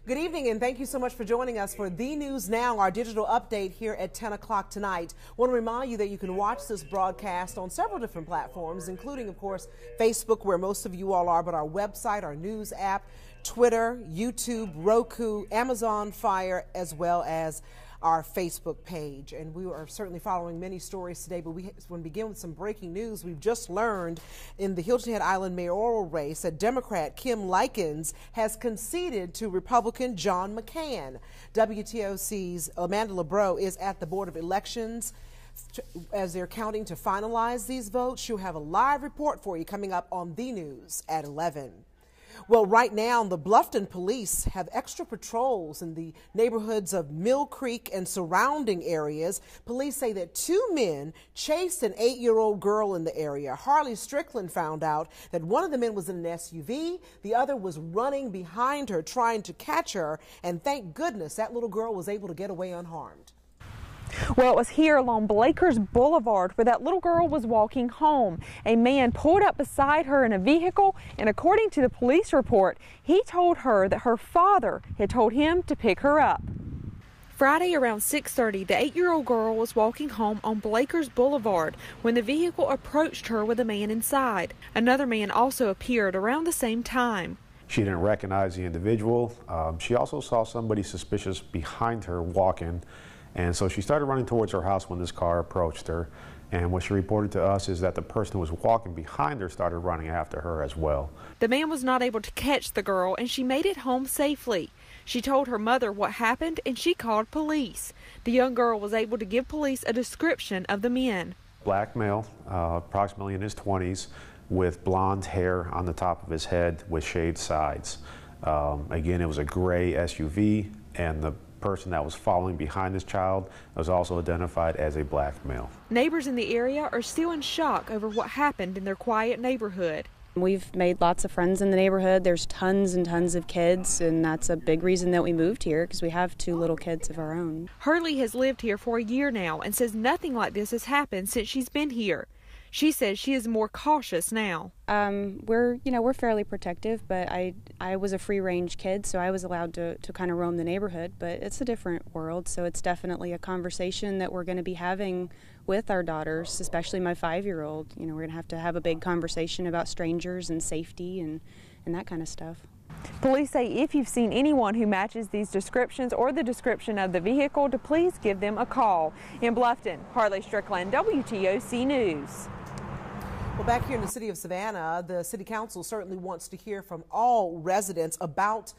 Good evening, and thank you so much for joining us for The News Now, our digital update here at 10 o'clock tonight. I want to remind you that you can watch this broadcast on several different platforms, including, of course, Facebook, where most of you all are, but our website, our news app, Twitter, YouTube, Roku, Amazon Fire, as well as our Facebook page. And we are certainly following many stories today, but we want to begin with some breaking news. We've just learned in the Hilton Head Island mayoral race that Democrat Kim Likens has conceded to Republican John McCain. WTOC's Amanda LeBreau is at the Board of Elections as they're counting to finalize these votes. She'll have a live report for you coming up on The News at 11. Well, right now, the Bluffton police have extra patrols in the neighborhoods of Mill Creek and surrounding areas. Police say that two men chased an 8-year-old girl in the area. Harley Strickland found out that one of the men was in an SUV. The other was running behind her, trying to catch her. And thank goodness that little girl was able to get away unharmed. Well, it was here along Blakers Boulevard where that little girl was walking home. A man pulled up beside her in a vehicle, and according to the police report, he told her that her father had told him to pick her up. Friday around 6:30, the 8-year-old girl was walking home on Blakers Boulevard when the vehicle approached her with a man inside. Another man also appeared around the same time. She didn't recognize the individual. She also saw somebody suspicious behind her walking. And so she started running towards her house when this car approached her. And what she reported to us is that the person who was walking behind her started running after her as well. The man was not able to catch the girl, and she made it home safely. She told her mother what happened, and she called police. The young girl was able to give police a description of the men. Black male, approximately in his 20s, with blonde hair on the top of his head with shaved sides. Again, it was a gray SUV, and the person that was following behind this child was also identified as a black male. Neighbors in the area are still in shock over what happened in their quiet neighborhood. We've made lots of friends in the neighborhood. There's tons and tons of kids, and that's a big reason that we moved here, because we have 2 little kids of our own. Hurley has lived here for a year now and says nothing like this has happened since she's been here. She says she is more cautious now. We're fairly protective, but I was a free-range kid, so I was allowed to kind of roam the neighborhood, but it's a different world, so it's definitely a conversation that we're going to be having with our daughters, especially my 5-year-old. We're going to have a big conversation about strangers and safety and that kind of stuff. Police say if you've seen anyone who matches these descriptions or the description of the vehicle, to please give them a call. In Bluffton, Harley Strickland, WTOC News. Well, back here in the city of Savannah, the city council certainly wants to hear from all residents about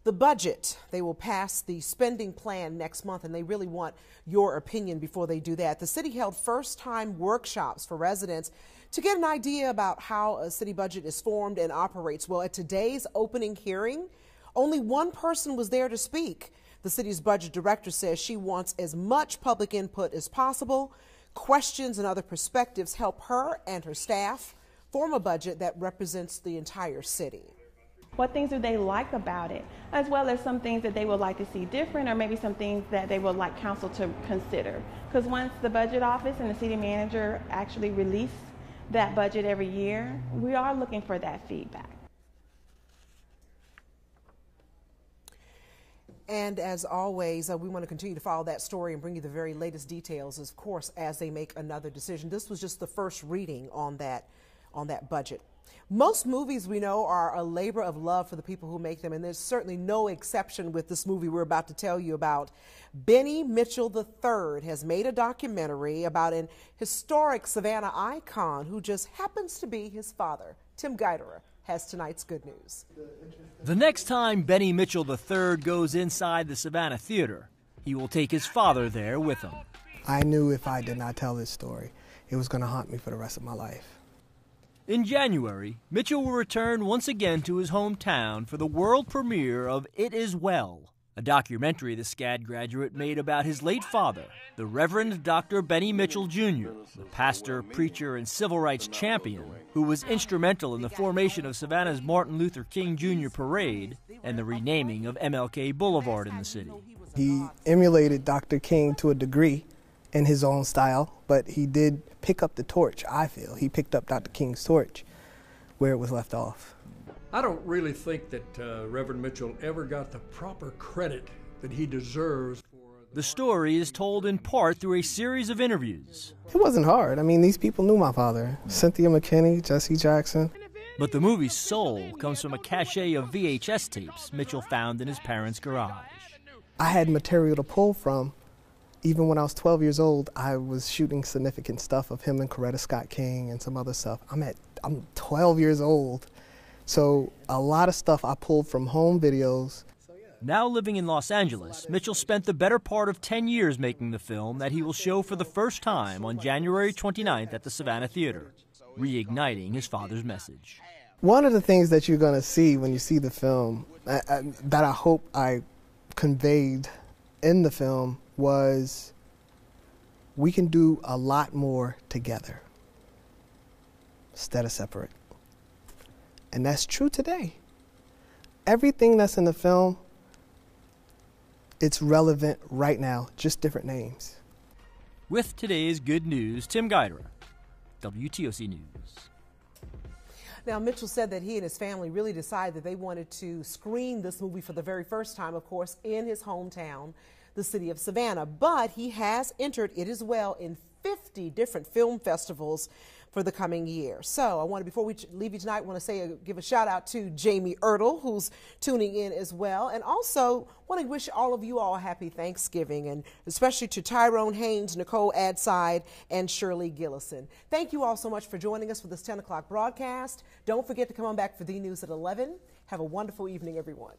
the budget. They will pass the spending plan next month, and they really want your opinion before they do that. The city held first-time workshops for residents to get an idea about how a city budget is formed and operates. Well, at today's opening hearing, only one person was there to speak. The city's budget director says she wants as much public input as possible. Questions and other perspectives help her and her staff form a budget that represents the entire city. What things do they like about it, as well as some things that they would like to see different, or maybe some things that they would like council to consider. Because once the budget office and the city manager actually release that budget every year, we are looking for that feedback. And as always, we want to continue to follow that story and bring you the very latest details, of course, as they make another decision. This was just the first reading on that budget. Most movies we know are a labor of love for the people who make them, and there's certainly no exception with this movie we're about to tell you about. Benny Mitchell III has made a documentary about an historic Savannah icon who just happens to be his father. Tim Geiterer has tonight's good news. The next time Benny Mitchell III goes inside the Savannah Theater, he will take his father there with him. I knew if I did not tell this story, it was going to haunt me for the rest of my life. In January, Mitchell will return once again to his hometown for the world premiere of It Is Well, a documentary the SCAD graduate made about his late father, the Reverend Dr. Benny Mitchell Jr., the pastor, preacher, and civil rights champion who was instrumental in the formation of Savannah's Martin Luther King Jr. Parade and the renaming of MLK Boulevard in the city. He emulated Dr. King to a degree in his own style, but he did pick up the torch, I feel. He picked up Dr. King's torch where it was left off. I don't really think that Reverend Mitchell ever got the proper credit that he deserves. The story is told in part through a series of interviews. It wasn't hard. I mean, these people knew my father. Cynthia McKinney, Jesse Jackson. But the movie's soul comes from a cache of VHS tapes Mitchell found in his parents' garage. I had material to pull from. Even when I was 12 years old, I was shooting significant stuff of him and Coretta Scott King and some other stuff. I'm 12 years old, so a lot of stuff I pulled from home videos. Now living in Los Angeles, Mitchell spent the better part of 10 years making the film that he will show for the first time on January 29th at the Savannah Theater, reigniting his father's message. One of the things that you're going to see when you see the film that I hope I conveyed in the film was we can do a lot more together instead of separate. And that's true today. Everything that's in the film, it's relevant right now, just different names. With today's good news, Tim Guidera, WTOC News. Now, Mitchell said that he and his family really decided that they wanted to screen this movie for the very first time, of course, in his hometown, the city of Savannah. But he has entered It Is Well in 50 different film festivals for the coming year. So I want to, before we leave you tonight, want to give a shout out to Jamie Ertle, who's tuning in as well. And also want to wish all of you all a happy Thanksgiving, and especially to Tyrone Haynes, Nicole Adside, and Shirley Gillison. Thank you all so much for joining us for this 10 o'clock broadcast. Don't forget to come on back for the news at 11. Have a wonderful evening, everyone.